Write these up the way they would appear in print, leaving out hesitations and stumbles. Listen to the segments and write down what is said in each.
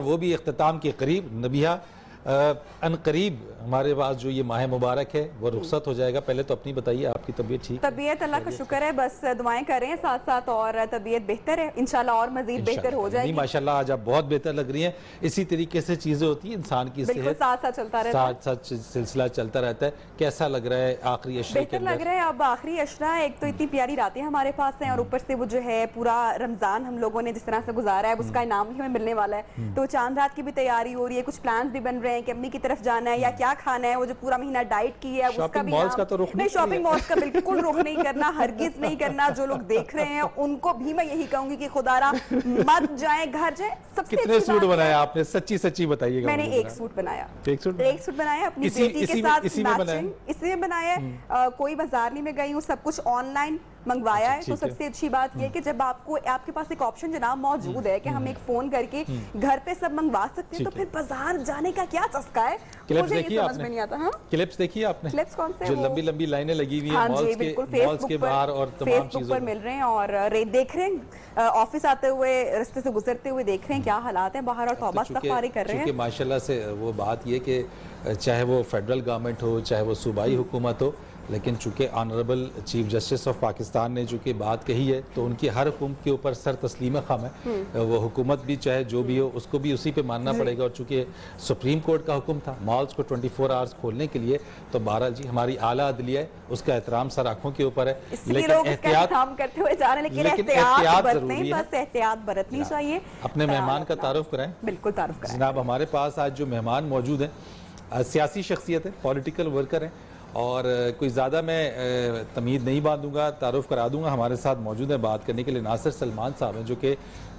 وہ بھی اختتام کے قریب نبیہ ان قریب ہمارے پاس جو یہ ماہ مبارک ہے وہ رخصت ہو جائے گا. پہلے تو اپنی بتائیے, آپ کی طبیعت ٹھیک؟ طبیعت اللہ کا شکر ہے, بس دعائیں کر رہے ہیں ساتھ ساتھ, اور طبیعت بہتر ہے انشاءاللہ, اور مزید بہتر ہو جائے گی. ماشاءاللہ آج آپ بہت بہتر لگ رہی ہیں. اسی طریقے سے چیزیں ہوتی ہیں, انسان کی بالکل ساتھ ساتھ چلتا رہتا ہے, ساتھ ساتھ سلسلہ چلتا رہتا ہے. کیسا لگ رہا ہے آخری اشرے کے بہتر لگ رہا ہے. اب آخری اشرا ہے, ایک تو اتنی پیاری راتیں ہمارے پاس ہیں, اور اوپر سے وہ جو ہے پورا رمضان ہم لوگوں نے جس طرح سے گزارا ہے اس کا انعام بھی ہمیں ملنے والا ہے. تو چاند رات کی بھی تیاری ہو رہی ہے, کچھ پلانز بھی بن رہے ہیں کہ امی کی طرف جانا ہے یا کیا کھانا ہے, وہ جو پورا مہینہ ڈائٹ کی ہے اس کا بھی نہیں, شاپنگ مالز کا بالکل رخ نہیں کرنا, ہرگز نہیں کرنا. جو لوگ دیکھ رہے ہیں ان کو بھی میں یہی کہوں گی کہ خدا را مت جائیں, گھر جائیں. سب سے کتنے سوٹ بنایا آپ نے, سچی سچی بتائیے گا. میں نے ایک سوٹ بنایا, ایک سوٹ بنایا اپنی بیٹی کے ساتھ میچنگ, اسی میں بنایا ہے. کوئی بازار نہیں میں گئی ہوں, سب کچھ آن لائن منگوایا ہے. تو سب سے اچھی بات یہ کہ جب آپ کے پاس ایک آپشن جناب موجود ہے کہ ہم ایک فون کر کے گھر پہ سب منگوا سکتے ہیں, تو پھر بازار جانے کا کیا چسکا ہے, مجھے یہ سمجھ میں نہیں آتا. ہاں کلپس دیکھی آپ نے, کلپس کون سے, جو لمبی لمبی لائنیں لگی ہوئی ہیں مالز کے باہر اور تمام چیزوں پر مل رہے ہیں, اور دیکھ رہے ہیں آفس آتے ہوئے, رستے سے گزرتے ہوئے دیکھ رہے ہیں کیا حالات ہیں باہر, اور توبہ استغفار کر رہے ہیں. کیونکہ ماشاءاللہ سے وہ بات یہ کہ چاہے وہ فیڈرل گورنمنٹ ہو, چاہے وہ صوبائی حکومت ہو, لیکن چونکہ honourable chief justice of Pakistan نے چونکہ بات کہی ہے تو ان کی ہر حکومت کے اوپر سر تسلیم خم ہے. وہ حکومت بھی چاہے جو بھی ہو اس کو بھی اسی پہ ماننا پڑے گا. اور چونکہ سپریم کورٹ کا حکم تھا مالز کو 24 آورز کھولنے کے لیے, تو بہرحال جی ہماری اعلیٰ عدلیہ ہے, اس کا احترام سر آنکھوں کے اوپر ہے. لیکن احتیاط کرتے ہوئے جا رہے ہیں, لیکن احتیاط برتنی, بس احتیاط برتنی چاہیے. اپنے مہمان کا تعارف کرائیں. بالکل تعارف کرائیں جناب. ہمارے پاس آج جو مہمان موجود ہیں سیاسی شخصیت ہے, پولیٹیکل ورکر ہیں, اور کوئی زیادہ میں تمید نہیں باندھوں گا, تعارف کرا دوں گا. ہمارے ساتھ موجود ہیں بات کرنے کے لیے ناصر سلمان صاحب ہیں, جو کہ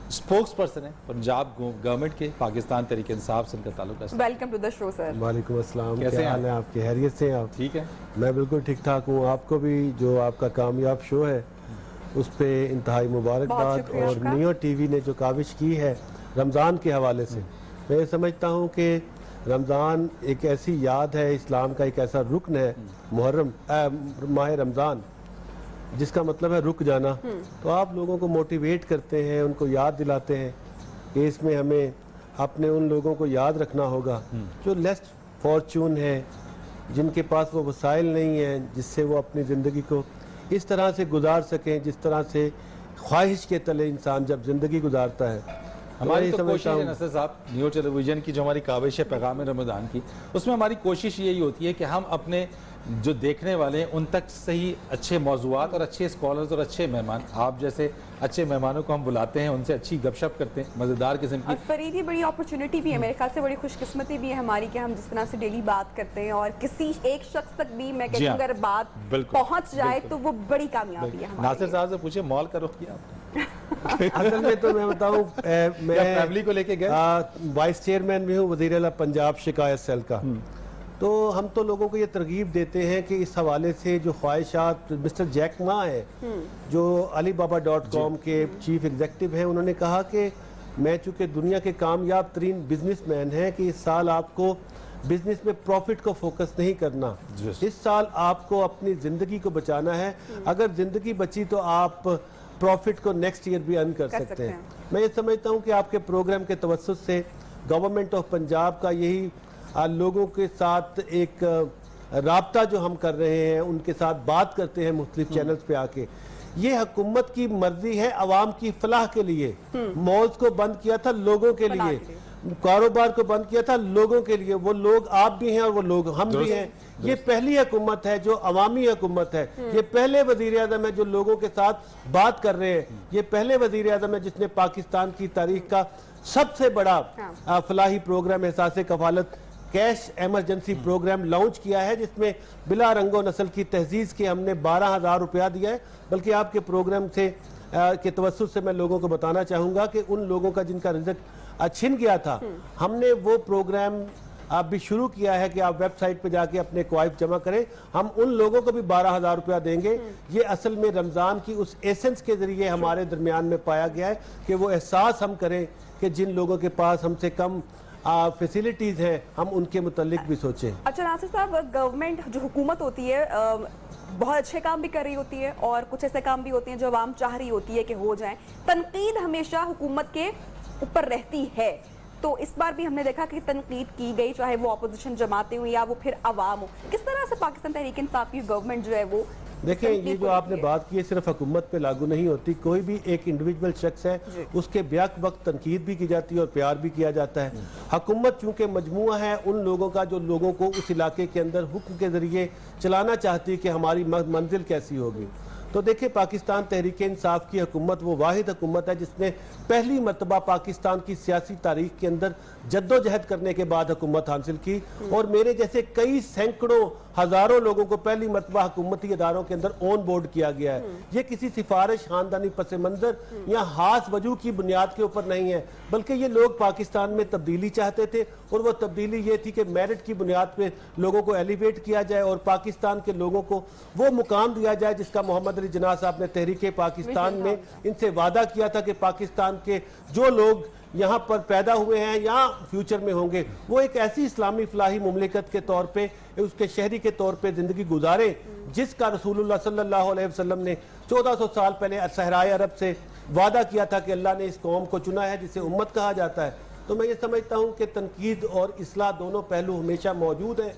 اسپوکس پرسن ہیں پنجاب گورنمنٹ کے, پاکستان تحریک انصاف سے ان کا تعلق ہے. ویلکم ٹو دا شو سر. وعلیکم السلام, کیسے حال ہیں آپ کے, خیریت سے ہیں آپ؟ ٹھیک ہے, میں بالکل ٹھیک ٹھاک ہوں. آپ کو بھی جو آپ کا کامیاب شو ہے اس پہ انتہائی مبارکباد, اور نیو ٹی وی نے جو کاوش کی ہے رمضان کے حوالے سے, میں یہ سمجھتا ہوں کہ رمضان ایک ایسی یاد ہے, اسلام کا ایک ایسا رکن ہے, ماہ رمضان جس کا مطلب ہے رک جانا. تو آپ لوگوں کو موٹیویٹ کرتے ہیں, ان کو یاد دلاتے ہیں کہ اس میں ہمیں اپنے ان لوگوں کو یاد رکھنا ہوگا جو لیس فارچون ہے, جن کے پاس وہ وسائل نہیں ہیں جس سے وہ اپنی زندگی کو اس طرح سے گزار سکیں جس طرح سے خواہش کے تلے انسان جب زندگی گزارتا ہے. ہماری تو کوشش ہے نصر صاحب, نیو ٹیلی ویژن کی جو ہماری کاوش ہے پیغام رمضان کی, اس میں ہماری کوشش یہی ہوتی ہے کہ ہم اپنے جو دیکھنے والے ہیں ان تک صحیح اچھے موضوعات اور اچھے اسکالرز اور اچھے مہمان, آپ جیسے اچھے مہمانوں کو ہم بلاتے ہیں, ان سے اچھی گپ شپ کرتے ہیں, مزیدار قسم کی. اور فرید یہ بڑی اپرچونٹی بھی ہے میرے خیال سے, بڑی خوش قسمتی بھی ہے ہماری کہ hم جس طرح سے ڈیلی بات کرتے ہیں, اور کسی ایک شخص تک بھی میں کہتی ہوں اگر بات پہنچ جائے تو وہ بڑی کامیابی ہے. ناصر صاحب سے پوچھے مال کا رخ کیا آپ نے؟ اصل میں تو میں بتاؤں, میں فیملی کو لے کے گئے, وائس چیئرمین بھی ہوں وزیر اعلیٰ پنجاب شکایت سیل کا. تو ہم تو لوگوں کو یہ ترغیب دیتے ہیں کہ اس حوالے سے جو خواہشات, مسٹر جیک ما ہے جو علی بابا .com کے چیف ایگزیکٹو ہیں, انہوں نے کہا کہ میں چونکہ دنیا کے کامیاب ترین بزنس مین ہیں کہ اس سال آپ کو بزنس میں پروفٹ کو فوکس نہیں کرنا, اس سال آپ کو اپنی زندگی کو بچانا ہے. اگر زندگی بچی تو آپ پروفٹ کو نیکسٹ ایئر بھی ارن کر سکتے ہیں. میں یہ سمجھتا ہوں کہ آپ کے پروگرام کے توسط سے گورنمنٹ آف پنجاب کا یہی لوگوں کے ساتھ ایک رابطہ جو ہم کر رہے ہیں, ان کے ساتھ بات کرتے ہیں مختلف چینلز پہ آ کے, یہ حکومت کی مرضی ہے عوام کی فلاح کے لیے. مالز کو بند کیا تھا لوگوں کے لیے, کاروبار کو بند کیا تھا لوگوں کے لیے, وہ لوگ آپ بھی ہیں اور وہ لوگ ہم بھی ہیں. یہ پہلی حکومت ہے جو عوامی حکومت ہے, یہ پہلے وزیر اعظم ہے جو لوگوں کے ساتھ بات کر رہے ہیں, یہ پہلے وزیر اعظم ہے جس نے پاکستان کی تاریخ کا سب سے بڑا فلاحی پروگرام احساس کفالت کیش ایمرجنسی پروگرام لانچ کیا ہے, جس میں بلا رنگ و نسل کی تہذیب کے ہم نے 12,000 روپیہ دیا ہے. بلکہ آپ کے پروگرام سے کے توسط سے میں لوگوں کو بتانا چاہوں گا کہ ان لوگوں کا جن کا رزق چھن گیا تھا, ہم نے وہ پروگرام آپ بھی شروع کیا ہے کہ آپ ویب سائٹ پہ جا کے اپنے کوائف جمع کریں. ہم ان لوگوں کو بھی 12,000 روپیہ دیں گے. یہ اصل میں رمضان کی اس ایسنس کے ذریعے ہمارے درمیان میں پایا گیا ہے کہ وہ احساس ہم کریں کہ جن لوگوں کے پاس ہم سے کم فیسیلیٹیز ہیں ہم ان کے متعلق بھی سوچیں. اچھا ناصر صاحب, گورنمنٹ جو حکومت ہوتی ہے بہت اچھے کام بھی کر رہی ہوتی ہے, اور کچھ ایسے کام بھی ہوتے ہیں جو عوام چاہ رہی ہوتی ہے کہ ہو جائیں. تنقید ہمیشہ حکومت کے اوپر رہتی ہے, تو اس بار بھی ہم نے دیکھا کہ تنقید کی گئی, چاہے وہ اپوزیشن جماعتیں ہوئی یا وہ پھر عوام ہو. کس طرح سے پاکستان تحریک انصاف کی گورنمنٹ جو ہے وہ دیکھیں یہ جو آپ نے بات کی ہے صرف حکومت پہ لاگو نہیں ہوتی, کوئی بھی ایک انڈیویجول شخص ہے اس کے بیک وقت تنقید بھی کی جاتی ہے اور پیار بھی کیا جاتا ہے. حکومت چونکہ مجموعہ ہے ان لوگوں کا جو لوگوں کو اس علاقے کے اندر حکم کے ذریعے چلانا چاہتی ہے کہ ہماری منزل کیسی ہوگی. تو دیکھیں پاکستان تحریک انصاف کی حکومت وہ واحد حکومت ہے جس نے پہلی مرتبہ پاکستان کی سیاسی تاریخ کے اندر جدوجہد کرنے کے بعد حکومت حاصل کی, اور میرے جیسے کئی سینکڑوں ہزاروں لوگوں کو پہلی مرتبہ حکومتی اداروں کے اندر آن بورڈ کیا گیا ہے. یہ کسی سفارش, خاندانی پس منظر یا خاص وجوہ کی بنیاد کے اوپر نہیں ہے, بلکہ یہ لوگ پاکستان میں تبدیلی چاہتے تھے, اور وہ تبدیلی یہ تھی کہ میرٹ کی بنیاد پہ لوگوں کو ایلیویٹ کیا جائے اور پاکستان کے لوگوں کو وہ مقام دیا جائے جس کا محمد علی جناح صاحب نے تحریک پاکستان میں ان سے وعدہ کیا تھا کہ پاکستان کے جو لوگ یہاں پر پیدا ہوئے ہیں یا فیوچر میں ہوں گے وہ ایک ایسی اسلامی فلاحی مملکت کے طور پہ, اس کے شہری کے طور پہ زندگی گزارے جس کا رسول اللہ صلی اللہ علیہ وسلم نے 1400 سال پہلے صحرائے عرب سے وعدہ کیا تھا کہ اللہ نے اس قوم کو چنا ہے جسے امت کہا جاتا ہے. تو میں یہ سمجھتا ہوں کہ تنقید اور اصلاح دونوں پہلو ہمیشہ موجود ہیں.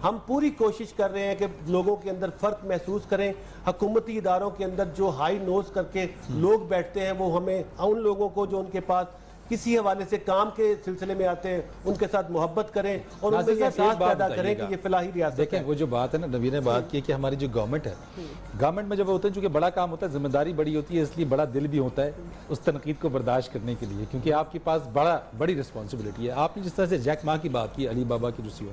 ہم پوری کوشش کر رہے ہیں کہ لوگوں کے اندر فرق محسوس کریں. حکومتی اداروں کے اندر جو ہائی نوز کر کے لوگ بیٹھتے ہیں وہ ہمیں ان لوگوں کو جو ان کے پاس کسی حوالے سے کام کے سلسلے میں آتے ہیں ان کے ساتھ محبت کریں اور ان میں یہ احساس پیدا کریں کہ یہ فلاحی ریاست ہے. دیکھیں وہ جو بات ہے نا, نبی نے بات کی کہ ہماری جو گورنمنٹ ہے, گورنمنٹ میں جب ہوتا ہے چونکہ بڑا کام ہوتا ہے, ذمہ داری بڑی ہوتی ہے, اس لیے بڑا دل بھی ہوتا ہے اس تنقید کو برداشت کرنے کے لیے, کیونکہ آپ کے پاس بڑی رسپانسبلٹی ہے. آپ نے جس طرح سے جیک ما کی بات کی, علی بابا کی جو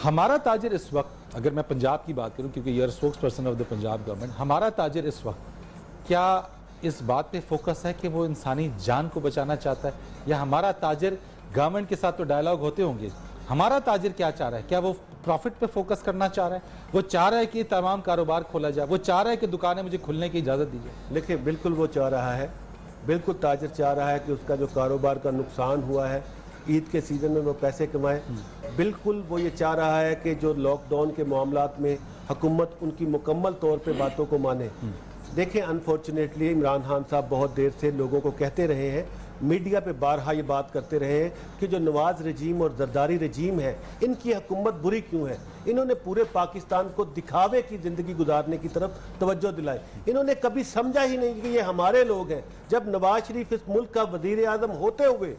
ہمارا تاجر اس وقت, اگر میں پنجاب کی بات کروں کیونکہ you are spokesperson of the Punjab government, ہمارا تاجر اس وقت کیا اس بات پہ فوکس ہے کہ وہ انسانی جان کو بچانا چاہتا ہے, یا ہمارا تاجر گورنمنٹ کے ساتھ تو ڈائلاگ ہوتے ہوں گے, ہمارا تاجر کیا چاہ رہا ہے؟ کیا وہ پروفٹ پہ فوکس کرنا چاہ رہا ہے؟ وہ چاہ رہا ہے کہ تمام کاروبار کھولا جائے, وہ چاہ رہا ہے کہ دکانیں مجھے کھلنے کی اجازت دی جائے؟ دیکھیں بالکل وہ چاہ رہا ہے, بالکل تاجر چاہ رہا ہے کہ اس کا جو کاروبار کا نقصان ہوا ہے عید کے سیزن میں وہ پیسے کمائے. بالکل وہ یہ چاہ رہا ہے کہ جو لاک ڈاؤن کے معاملات میں حکومت ان کی مکمل طور پہ باتوں کو مانے. دیکھیں انفارچونیٹلی عمران خان صاحب بہت دیر سے لوگوں کو کہتے رہے ہیں, میڈیا پہ بارہا یہ بات کرتے رہے ہیں کہ جو نواز رجیم اور زرداری رجیم ہے ان کی حکومت بری کیوں ہے. انہوں نے پورے پاکستان کو دکھاوے کی زندگی گزارنے کی طرف توجہ دلائی. انہوں نے کبھی سمجھا ہی نہیں کہ یہ ہمارے لوگ ہیں. جب نواز شریف اس ملک کا وزیر اعظم ہوتے ہوئے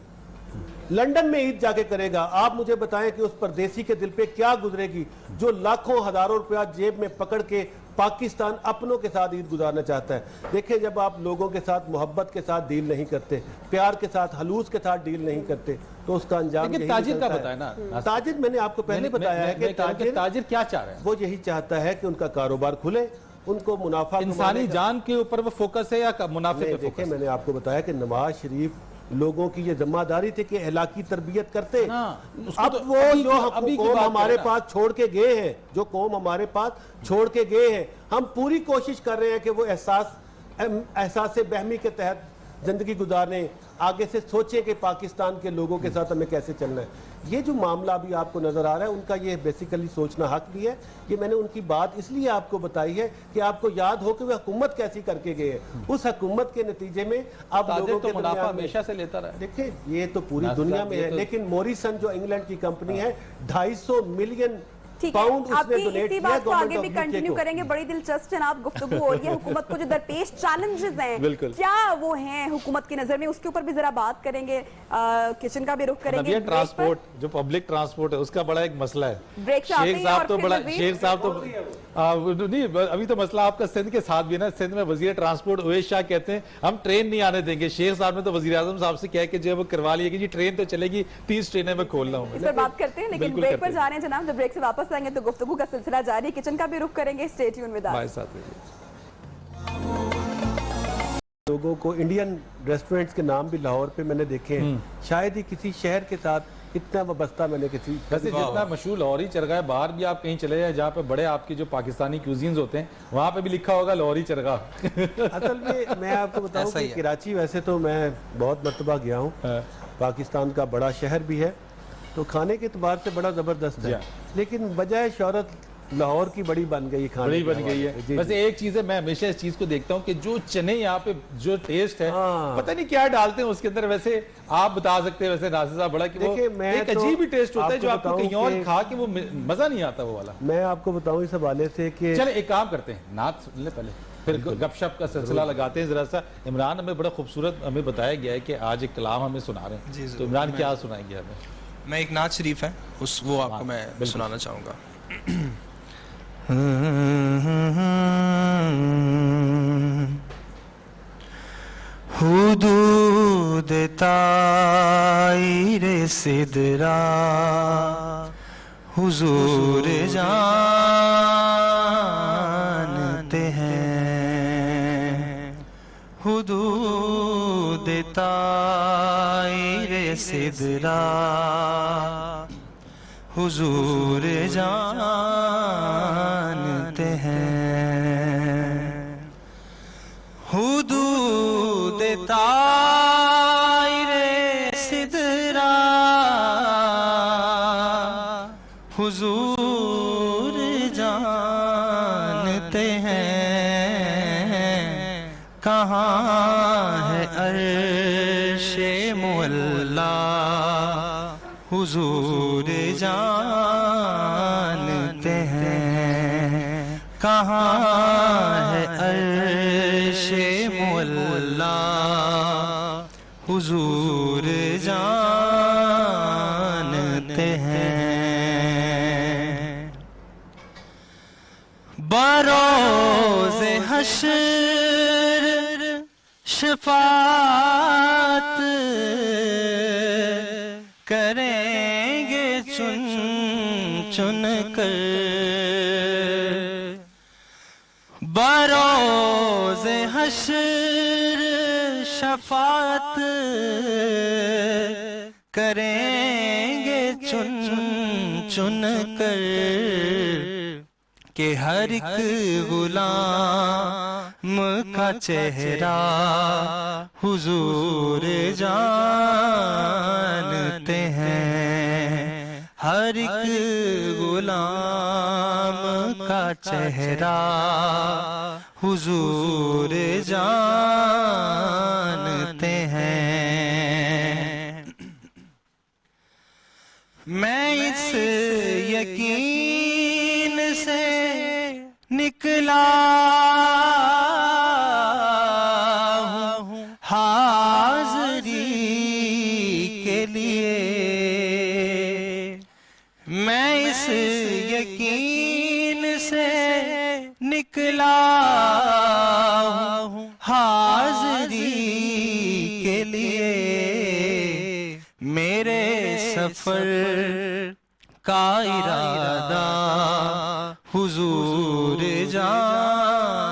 لنڈن میں عید جا کے کرے گا, آپ مجھے بتائیں کہ اس پردیسی کے دل پہ کیا گزرے گی جو لاکھوں ہزاروں روپیہ جیب میں پکڑ کے پاکستان اپنوں کے ساتھ عید گزارنا چاہتا ہے. دیکھیں جب آپ لوگوں کے ساتھ محبت کے ساتھ ڈیل نہیں کرتے, پیار کے ساتھ خلوص کے ساتھ ڈیل نہیں کرتے تو اس کا انجام یہی تاجر کا نکلتا بتائیں نا. ہے. تاجر میں نے آپ کو پہلے بتایا ہے کہ تاجر کیا چاہ رہا ہے, وہ یہی چاہتا ہے کہ ان کا کاروبار کھلے, ان کو منافع انسانی جان کے اوپر وہ فوکس ہے یا منافع پہ دیکھیں فوکس؟ میں نے آپ کو بتایا کہ نواز شریف لوگوں کی یہ ذمہ داری تھی کہ اخلاقی تربیت کرتے. اب وہ جو قوم ہمارے پاس چھوڑ کے گئے ہیں, جو قوم ہمارے پاس چھوڑ کے گئے ہیں, ہم پوری کوشش کر رہے ہیں کہ وہ احساس بہمی کے تحت زندگی گزارنے, آگے سے سوچیں کہ پاکستان کے لوگوں کے ساتھ ہمیں کیسے چلنا ہے. یہ جو معاملہ ابھی آپ کو نظر آ رہا ہے ان کا یہ بیسیکلی سوچنا حق بھی ہے. یہ میں نے ان کی بات اس لیے آپ کو بتائی ہے کہ آپ کو یاد ہو کہ وہ حکومت کیسی کر کے گئے ہیں. اس حکومت کے نتیجے میں اب لوگوں کے منافع ہمیشہ سے لیتا رہا ہے. دیکھیں یہ تو پوری دنیا میں ہے, لیکن موریسن جو انگلینڈ کی کمپنی ہے 250 ملین پاؤنڈ اس نے ڈونیٹ کیا. بات کو آگے بھی کنٹینیو کریں گے. بڑی دلچسپ جناب گفتگو ہو رہی ہے. حکومت کو جو درپیش چیلنجز ہیں کیا وہ ہیں حکومت کی نظر میں, اس کے اوپر بھی ذرا بات کریں گے. کچن کا بھی رخ کریں گے. ٹرانسپورٹ جو پبلک ٹرانسپورٹ ہے اس کا بڑا ایک مسئلہ ہے. شیخ صاحب تو نہیں, ابھی تو مسئلہ آپ کا سندھ کے ساتھ بھی ہے نا. سندھ میں وزیر ٹرانسپورٹ اویس شاہ کہتے ہیں ہم ٹرین نہیں آنے دیں گے. شیخ صاحب نے تو وزیر اعظم صاحب سے کہہ کے جو وہ کروا لیا کہ جی ٹرین تو چلے گی, 30 ٹرینیں میں کھولنا ہوں. اس پر بات کرتے ہیں لیکن بریک پر جا رہے ہیں جناب. جب بریک سے واپس آئیں گے تو گفتگو کا سلسلہ جاری ہے. کچن کا بھی رخ کریں گے. Stay tune with us. لوگوں کو انڈین ریسٹورنٹس کے نام بھی لاہور پہ میں نے دیکھے ہیں, شاید ہی کسی شہر کے ساتھ اتنا وابستہ میں نے کسی. ویسے جتنا مشہور لاہوری چرگاہ, باہر بھی آپ کہیں چلے جائیں جہاں پہ بڑے آپ کے جو پاکستانی کیوزینز ہوتے ہیں وہاں پہ بھی لکھا ہوگا لاہوری چرگاہ. اصل میں آپ کو بتاؤں کہ کراچی ویسے تو میں بہت مرتبہ گیا ہوں, پاکستان کا بڑا شہر بھی ہے تو کھانے کے اعتبار سے بڑا زبردست ہے, لیکن بجائے شہرت لاہور کی بڑی بن گئی کھانے بڑی کے بن گئی حوالے سے۔ ہے. ویسے ایک چیز ہے, میں ہمیشہ اس چیز کو دیکھتا ہوں کہ جو چنے یہاں پہ جو ٹیسٹ ہے ہاں. پتہ نہیں کیا ڈالتے ہیں اس کے اندر. ویسے آپ بتا سکتے ہیں ویسے ناصر صاحب بڑا کہ وہ دیکھیں میں ایک تو عجیب ہی ٹیسٹ ہوتا ہے آپ جو کو آپ کو بتاؤں کہیں اور کہ کھا کے وہ مزہ نہیں آتا وہ والا. میں آپ کو بتاؤں اس حوالے سے کہ چلے ایک کام کرتے ہیں, نعت سن لیں پہلے, پھر گپ شپ کا سلسلہ لگاتے ہیں ذرا سا. عمران ہمیں بڑا خوبصورت ہمیں بتایا گیا ہے کہ آج ایک کلام ہمیں سنا رہے ہیں. تو عمران کیا سنائیں گے ہمیں؟ میں ایک نعت شریف ہے وہ آپ کو میں سنانا چاہوں گا. حدود طائر سدرا حضور جانتے ہیں, حدود طائر سدرا حضور جانتے ہیں, حدود طائر سدرا حضور جانتے ہیں, کہاں ہے عرش معلا حضور جانتے ہیں, کہاں ہے عرش معلا حضور جانتے ہیں. بروز حشر شفاعت کریں گے چن چن کر, بروز حشر شفاعت کریں گے چن چن کر, کہ ہر ایک غلام کا چہرہ حضور جانتے ہیں, ہر ایک غلام کا چہرہ حضور جانتے ہیں. میں اس یقین سے نکلا ہوں حاضری کے لیے, میں اس یقین سے نکلا ہوں حاضری کے لیے, میرے سفر کا ارادہ حضور جانتے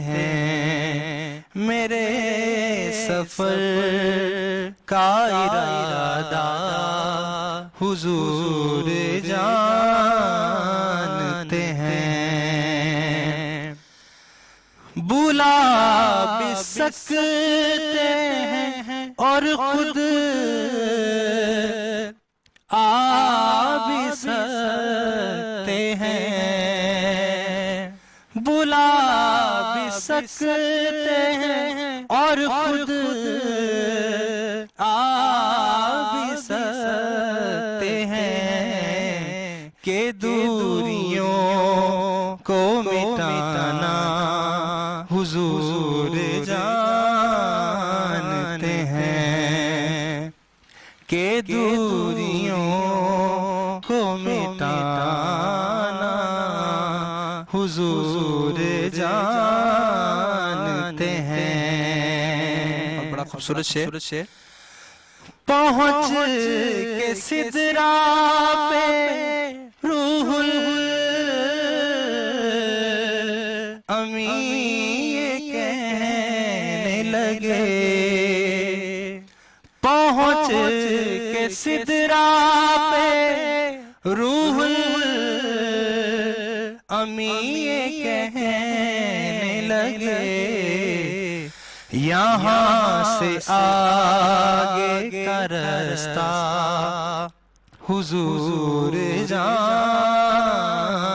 ہیں, میرے سفر کا ارادہ حضور جانتے ہیں. بلا بھی سکتے ہیں اور خود آ بھی سکتے ہیں, بلا بھی سکتے ہیں اور خود آ بھی سکتے ہیں, کہ دوریوں کو مٹانا حضور جانتے ہیں, کہ دوریوں کو مٹانا حضور جانتے ہیں. بڑا خوبصورت شعر. پہنچ کے سدرا پہ روح امی یہ کہنے لگے, پہنچ کے سدرا پہ روح امی یہ کہنے لگے, یہاں سے آگے کا رستہ حضور جان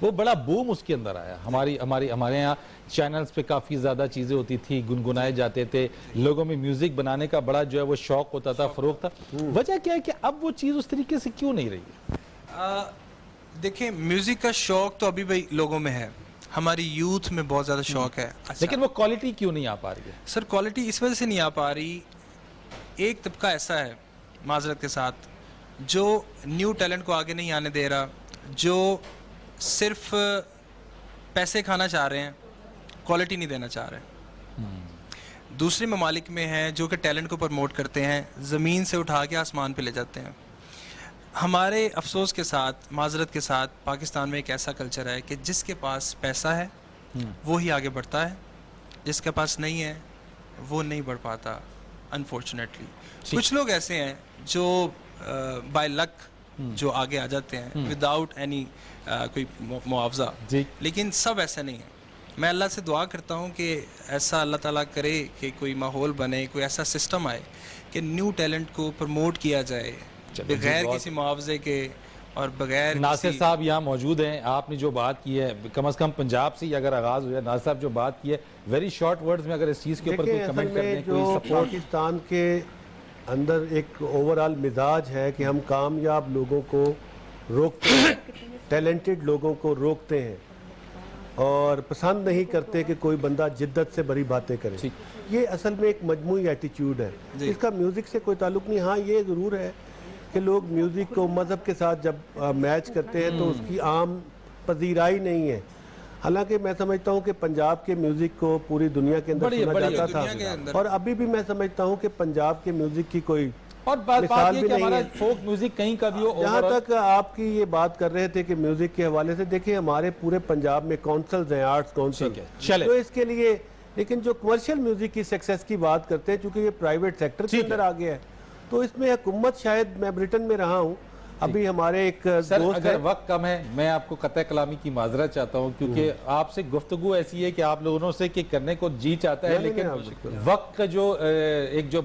وہ بڑا بوم اس کے اندر آیا. ہمارے یہاں چینلز پہ کافی زیادہ چیزیں ہوتی تھی, گنگنائے جاتے تھے, لوگوں میں میوزک بنانے کا بڑا جو ہے وہ شوق ہوتا تھا, فروغ تھا. وجہ کیا ہے کہ اب وہ چیز اس طریقے سے کیوں نہیں رہی؟ دیکھیں میوزک کا شوق تو ابھی بھی لوگوں میں ہے, ہماری یوتھ میں بہت زیادہ شوق ہے, لیکن وہ کوالٹی کیوں نہیں آ پا رہی ہے؟ سر کوالٹی اس وجہ سے نہیں آ پا رہی, ایک طبقہ ایسا ہے معذرت کے ساتھ جو نیو ٹیلنٹ کو آگے نہیں آنے دے رہا, جو صرف پیسے کھانا چاہ رہے ہیں, کوالٹی نہیں دینا چاہ رہے. دوسرے ممالک میں ہیں جو کہ ٹیلنٹ کو پروموٹ کرتے ہیں, زمین سے اٹھا کے آسمان پہ لے جاتے ہیں. ہمارے افسوس کے ساتھ, معذرت کے ساتھ, پاکستان میں ایک ایسا کلچر ہے کہ جس کے پاس پیسہ ہے وہی آگے بڑھتا ہے, جس کے پاس نہیں ہے وہ نہیں بڑھ پاتا انفارچونیٹلی. کچھ لوگ ایسے ہیں جو بائی لک جو آگے آ جاتے ہیں وداؤٹ اینی کوئی معاوضہ, لیکن سب ایسا نہیں ہے. میں اللہ سے دعا کرتا ہوں کہ ایسا اللہ تعالیٰ کرے کہ کوئی ماحول بنے, کوئی ایسا سسٹم آئے کہ نیو ٹیلنٹ کو پروموٹ کیا جائے بغیر کسی معاوضے کے اور بغیر. ناصر صاحب یہاں موجود ہیں, آپ نے جو بات کی ہے کم از کم پنجاب سے اگر آغاز ہو جائے, ناصر صاحب جو بات کی ہے ویری شارٹ ورڈز میں اگر اس چیز کے اوپر کوئی کمنٹ کر دیں, کوئی سپورٹ. پاکستان کے اندر ایک اوورآل مزاج ہے کہ ہم کامیاب لوگوں کو روکتے ہیں, ٹیلنٹڈ لوگوں کو روکتے ہیں اور پسند نہیں کرتے کہ کوئی بندہ جدت سے بڑی باتیں کرے. یہ اصل میں ایک مجموعی ایٹیچیوڈ ہے, اس کا میوزک سے کوئی تعلق نہیں. ہاں یہ ضرور ہے کہ لوگ میوزک کو مذہب کے ساتھ جب میچ کرتے ہیں تو اس کی عام پذیرائی نہیں ہے. حالانکہ میں سمجھتا ہوں کہ پنجاب کے میوزک کو پوری دنیا کے اندر سنا جاتا تھا, اور ابھی بھی میں سمجھتا ہوں کہ پنجاب کے میوزک کی کوئی مثال بھی نہیں ہے. فوک میوزک کہیں کا بھی ہو. جہاں تک آپ کی یہ بات کر رہے تھے کہ میوزک کے حوالے سے, دیکھیں ہمارے پورے پنجاب میں کونسلز ہیں, آرٹس کونسل, تو اس کے لیے, لیکن جو کمرشل میوزک کی سکسیس کی بات کرتے ہیں, چونکہ یہ پرائیویٹ سیکٹر کے اندر آ گیا ہے, تو اس میں حکومت, شاید میں برٹن میں رہا ہوں, ابھی ہمارے ایک دوست اگر وقت کم ہے میں آپ کو قطع کلامی کی معذرت چاہتا ہوں, کیونکہ آپ سے گفتگو ایسی ہے کہ آپ لوگوں سے کہ کرنے کو جی چاہتا ہے, لیکن وقت کا جو ایک جو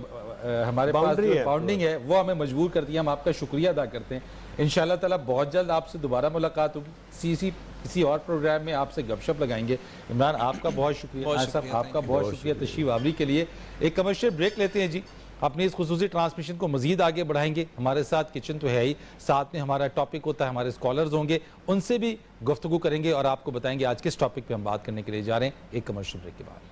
ہمارے پاس باؤنڈنگ ہے وہ ہمیں مجبور کرتی ہے. ہم آپ کا شکریہ ادا کرتے ہیں. انشاءاللہ تعالیٰ بہت جلد آپ سے دوبارہ ملاقات ہوگی, کسی اور پروگرام میں آپ سے گپ شپ لگائیں گے. عمران آپ کا بہت شکریہ, صاحب آپ کا بہت شکریہ تشریف آوری کے لیے. ایک کمرشل بریک لیتے ہیں جی, اپنی اس خصوصی ٹرانسمیشن کو مزید آگے بڑھائیں گے. ہمارے ساتھ کچن تو ہے ہی, ساتھ میں ہمارا ٹاپک ہوتا ہے, ہمارے اسکالرز ہوں گے, ان سے بھی گفتگو کریں گے اور آپ کو بتائیں گے آج کس ٹاپک پہ ہم بات کرنے کے لیے جا رہے ہیں. ایک کمرشل بریک کے بعد.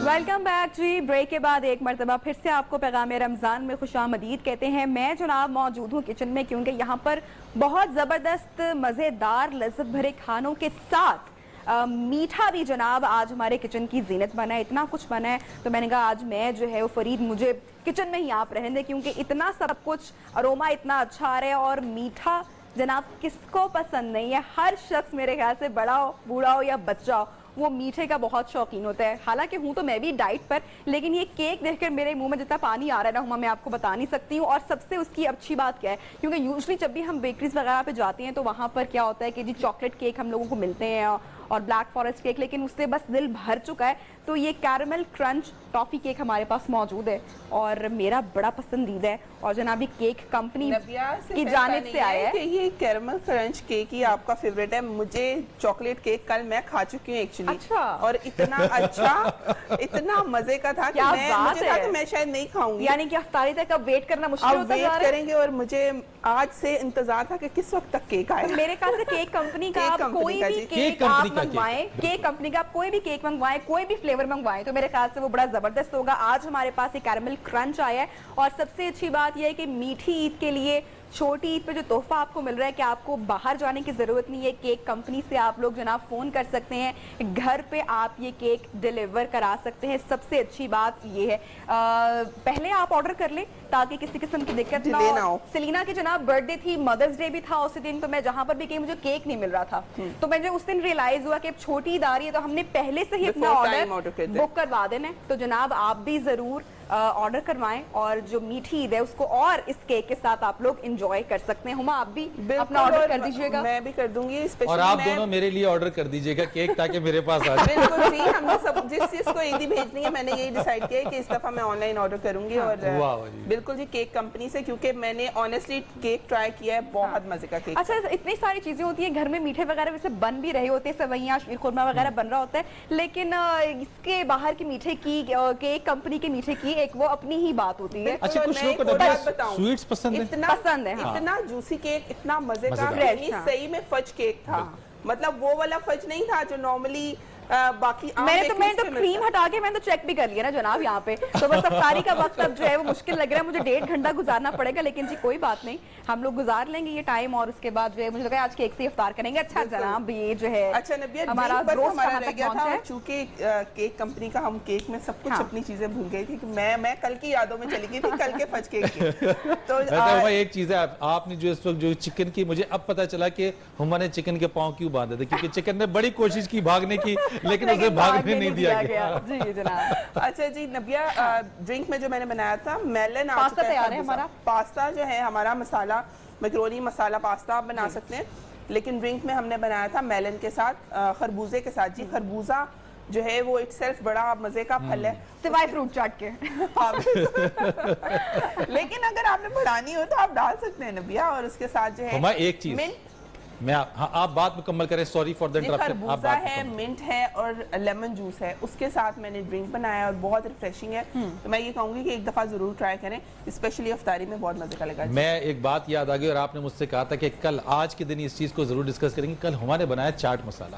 ویلکم بیک جی. بریک کے بعد ایک مرتبہ پھر سے آپ کو پیغام رمضان میں خوش آمدید کہتے ہیں. میں جناب موجود ہوں کچن میں, کیونکہ یہاں پر بہت زبردست مزیدار لذت بھرے کھانوں کے ساتھ میٹھا بھی جناب آج ہمارے کچن کی زینت بنا ہے. اتنا کچھ بنا ہے تو میں نے کہا آج میں جو ہے وہ فرید مجھے کچن میں ہی آپ رہنے دیں, کیونکہ اتنا سب کچھ, اروما اتنا اچھا آ رہا ہے. اور میٹھا جناب کس کو پسند نہیں ہے, ہر شخص میرے خیال سے بڑا ہو, بوڑھا ہو یا بچہ ہو, وہ میٹھے کا بہت شوقین ہوتا ہے. حالانکہ ہوں تو میں بھی ڈائٹ پر, لیکن یہ کیک دیکھ کر میرے منہ میں جتنا پانی آ رہا ہے نا ہما, میں آپ کو بتا نہیں سکتی ہوں. اور سب سے اس کی اچھی بات کیا ہے, کیونکہ یوزلی جب بھی ہم بیکریز وغیرہ پہ جاتے ہیں تو وہاں پر کیا ہوتا ہے کہ جی چاکلیٹ کیک ہم لوگوں کو ملتے ہیں اور بلیک فارسٹ کیک, لیکن اس سے بس دل بھر چکا ہے. تو یہ کیرمل کرنچ ٹافی کیک ہمارے پاس موجود ہے اور میرا بڑا پسندیدہ ہے, اور جناب یہ کیک کمپنی کی جانب سے آیا ہے کہ یہ کیرمل کرنچ کیک ہی آپ کا فیوریٹ ہے. مجھے چاکلیٹ کیک کل میں کھا چکی ہوں ایکچولی, اور اتنا اچھا, اتنا مزے کا تھا کہ مجھے تھا کہ میں شاید نہیں کھاؤں گی, یعنی کہ افطاری تک اب ویٹ کرنا مشکل ہوتا جا رہا ہے. ویٹ کریں گے, اور مجھے آج سے انتظار تھا کہ کس وقت تک کیک آئے. میرے خیال سے کیک کمپنی کا آپ کوئی بھی کیک آپ منگوائیں, کیک کمپنی کا آپ کوئی بھی کیک منگوائیں, کوئی بھی فلیور منگوائیں, تو میرے خیال سے وہ بڑا زبردست ہوگا. آج ہمارے پاس ایک کیرمل کرنچ آیا ہے, اور سب سے اچھی بات یہ ہے کہ میٹھی عید کے لیے, چھوٹی عید پہ جو تحفہ آپ کو مل رہا ہے کہ آپ کو باہر جانے کی ضرورت نہیں ہے. کیک کمپنی سے آپ لوگ جناب فون کر سکتے ہیں, گھر پہ آپ یہ کیک ڈیلیور کرا سکتے ہیں. سب سے اچھی بات یہ ہے, پہلے آپ آرڈر کر لیں تاکہ کسی قسم کی دقت نہ ہو. سلینا کی جناب برتھ ڈے تھی, مدرس ڈے بھی تھا اسی دن, تو میں جہاں پر بھی گئی مجھے کیک نہیں مل رہا تھا, تو مجھے اس دن ریئلائز ہوا کہ چھوٹی عید آ رہی ہے تو ہم نے پہلے سے ہی اپنا آرڈر بک کروا دینا ہے. تو جناب آپ بھی ضرور آرڈر کروائیں اور جو میٹھی عید ہے اس کو اور اس کیک کے ساتھ آپ لوگ انجوائے کر سکتے ہیں. ہما آپ بھی اپنا آرڈر کر دیجیے گا. میں بھی کر دوں گی. اور آپ دونوں میرے لیے آرڈر کر دیجیے گا کیک تاکہ میرے پاس آ جائے. بالکل جی, ہم نے سب جس چیز کو عیدی بھیجنی ہے میں نے یہی ڈیسائیڈ کیا ہے کہ اس دفعہ میں آن لائن آرڈر کروں گی. اور بالکل جی کیک کمپنی سے, کیونکہ میں نے آنیسٹلی کیک ٹرائی کیا ہے, بہت مزے کا کیک. اچھا اتنی ساری چیزیں ہوتی ہیں گھر میں, میٹھے وغیرہ ویسے بن بھی رہے ہوتے ہیں, سوئیاں شیر خورما وغیرہ بن رہا ہوتا ہے, لیکن اس کے باہر کی میٹھے کی کیک کمپنی کے میٹھے کی ایک وہ اپنی ہی بات ہوتی ہے. اچھا کچھ لوگ کو سویٹس پسند ہیں, پسند ہے, اتنا جوسی کیک, اتنا مزے کا, صحیح میں فج کیک تھا. مطلب وہ والا فج نہیں تھا جو نارملی باقی. میں نے تو کریم ہٹا کے میں تو چیک بھی کر لیا نا جناب یہاں پہ, تو بس افطاری کا وقت اب جو ہے وہ مشکل لگ رہا ہے, مجھے 1.5 گھنٹہ گزارنا پڑے گا, لیکن جی کوئی بات نہیں, ہم لوگ گزار لیں گے یہ ٹائم, اور اس کے بعد جو ہے مجھے لگا آج کیک سے افطار کریں گے. اچھا جناب یہ جو ہے اچھا نبیہ ہمارا روز ہمارا رہ گیا تھا, چونکہ کیک کمپنی کا ہم کیک میں سب کچھ اپنی چیزیں بھول گئی تھی, کہ میں کل کی یادوں میں چلی گئی تھی, کل کے فج کیک کی. تو ایک چیز ہے, آپ نے جو اس وقت جو چکن کی, مجھے اب پتا چلا کہ ہما نے چکن کے پاؤں کیوں باندھے تھے, کیونکہ چکن نے بڑی کوشش کی بھاگنے کی لیکن اسے بھاگنے نہیں دیا گیا. جی جناب. اچھا جی نبیہ, ڈرنک میں جو میں نے بنایا تھا میلن, پاستا تیار ہے ہمارا. پاستا جو ہے ہمارا مسالہ میکرونی مسالہ پاستا آپ بنا سکتے ہیں, لیکن ڈرنک میں ہم نے بنایا تھا میلن کے ساتھ, خربوزے کے ساتھ. جی خربوزہ جو ہے وہ اٹ سیلف بڑا مزے کا پھل ہے, سوائے فروٹ چاٹ کے. لیکن اگر آپ نے بڑھانی ہو تو آپ ڈال سکتے ہیں نبیہ. اور اس کے ساتھ جو ہے ایک چیز, میں آپ بات مکمل کریں, سوری فار دی انٹرپشن. خربوزہ ہے, منٹ ہے اور لیمن جوس ہے, اس کے ساتھ میں نے ڈرنک بنایا اور بہت ریفریشنگ ہے. تو میں یہ کہوں گی کہ ایک دفعہ ضرور ٹرائی کریں, اسپیشلی افطاری میں بہت مزے کا لگا. میں ایک بات یاد آ گئی, اور آپ نے مجھ سے کہا تھا کہ کل آج کے دن اس چیز کو ضرور ڈسکس کریں گے. کل ہما نے بنایا چاٹ مسالہ,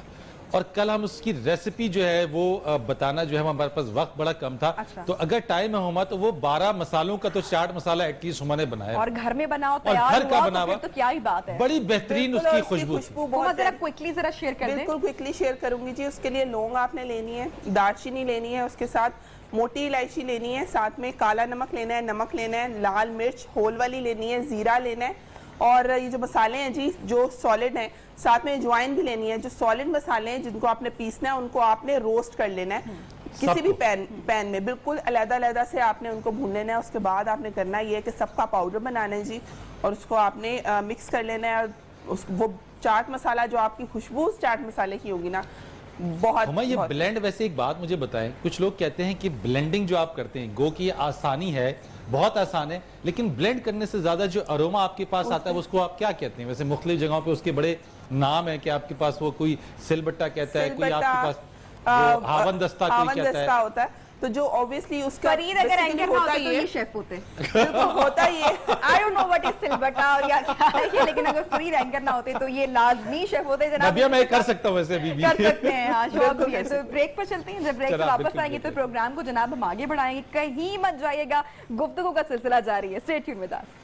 اور کل ہم اس کی ریسیپی جو ہے وہ بتانا جو ہے ہمارے پاس وقت بڑا کم تھا, تو اگر ٹائم ہے ہما تو وہ 12 مسالوں کا تو چاٹ مسالہ ایٹ لیسٹ ہما نے بنایا, اور گھر میں بناؤ تیار ہوا تو کیا ہی بات ہے, بڑی بہترین اس کی خوشبو. بہت ذرا کوئکلی ذرا شیئر کر دیں. بالکل کوئکلی شیئر کروں گی جی. اس کے لیے لونگ آپ نے لینی ہے, دار چینی لینی ہے, اس کے ساتھ موٹی الائچی لینی ہے, ساتھ میں کالا نمک لینا ہے, نمک لینا ہے, لال مرچ ہول والی لینی ہے, زیرہ لینا ہے, اور یہ جو مسالے ہیں جی جو سالڈ ہیں, ساتھ میں اجوائن بھی لینی ہے. جو سالڈ مسالے ہیں جن کو آپ نے پیسنا ہے ان کو آپ نے روسٹ کر لینا ہے کسی بھی پین میں, بالکل علیحدہ علیحدہ سے آپ نے ان کو بھون لینا ہے. اس کے بعد آپ نے کرنا یہ ہے کہ سب کا پاؤڈر بنانا ہے جی, اور اس کو آپ نے مکس کر لینا ہے. اور وہ چاٹ مسالہ جو آپ کی خوشبو اس چاٹ مسالے کی ہوگی نا, بہت. ہما یہ بلینڈ, ویسے ایک بات مجھے بتائیں, کچھ لوگ کہتے ہیں کہ بلینڈنگ جو آپ کرتے ہیں گو کہ یہ آسانی ہے, بہت آسان ہے, لیکن بلینڈ کرنے سے زیادہ جو اروما آپ کے پاس آتا ہے اس کو آپ کیا کہتے ہیں؟ ویسے مختلف جگہوں پہ اس کے بڑے نام ہیں, کہ آپ کے پاس وہ کوئی سل بٹا کہتا ہے, کوئی آپ کے پاس ہاون دستہ کوئی کہتا ہے. تو جو obviously اس کا فرید اگر اینکر ہوتا تو یہ شیف ہوتے, ہوتا ہی ہے. I don't know what is سلبٹا اور یا کیا ہے یہ, لیکن اگر فرید اینکر نہ ہوتے تو یہ لازمی شیف ہوتے. جناب نبیہ میں کر سکتا ہوں ویسے بھی کر سکتے ہیں, ہاں شوق بھی ہے. تو بریک پر چلتے ہیں, جب بریک سے واپس آئیں گے تو پروگرام کو جناب ہم آگے بڑھائیں گے, کہیں مت جائیے گا, گفتگو کا سلسلہ جاری ہے. Stay tuned with us.